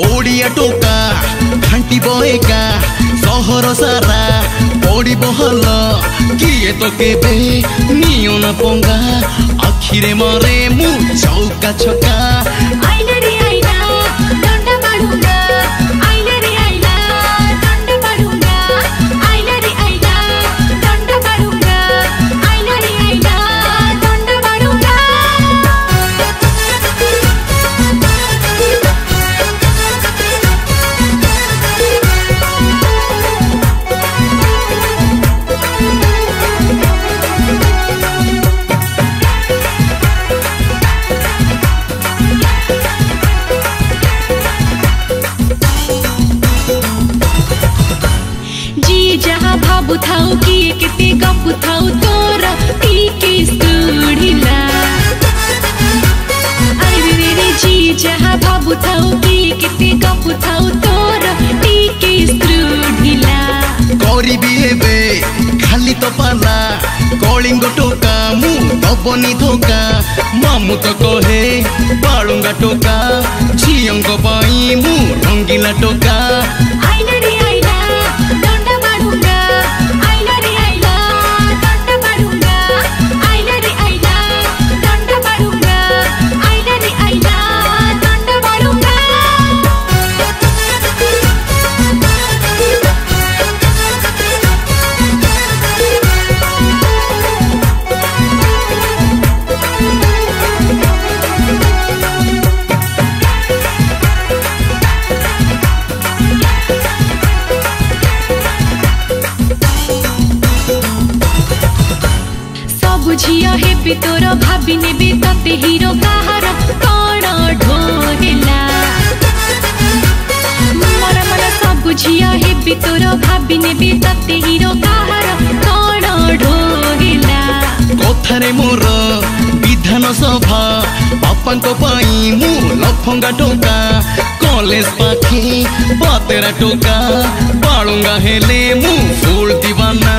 ओडिया टोका घंटी बहेका सहर सारा पड़ी बहल किए तो केबे नियो न पंगा आखिरे मरे मु चौका छका आइला रे आइला डंडा मारूंगा आइला रे आइला डंडा मारूंगा आइला रे आइला डंडा मारूंगा आइला रे आइला डंडा मारूंगा जहाँ भाबु थाउ किए केते गपु थाउ तोर टीके स्टूडिला अरे रे रे जी जहाँ भाबु थाउ किए केते गपु थाउ तोर टीके स्टूडिला करी भी हेबे खाली तो पाला कलिंग टोका मु दबनी धोका मामु तो कहे बालुंगा टोका झियंग पाई मु रंगीला टोका आइला रे आइला डंडा मारूंगा आइला रे आइला डंडा मारूंगा आइला रे आइला डंडा मारूंगा आइला रे आइला डंडा मारूंगा बुझिया हे तोर भाभी नेबे तते हीरो काहार कण ढोरेला मरा मरा सब बुझिया हे तोर भाभी नेबे तते हीरो काहार कण ढोरेला कथारे मोर विधान सभा बापांको पाई मु लफंगा टोका कॉलेज पाखे बातेरा टोका बालुंगा हेले मु फूल दीवाना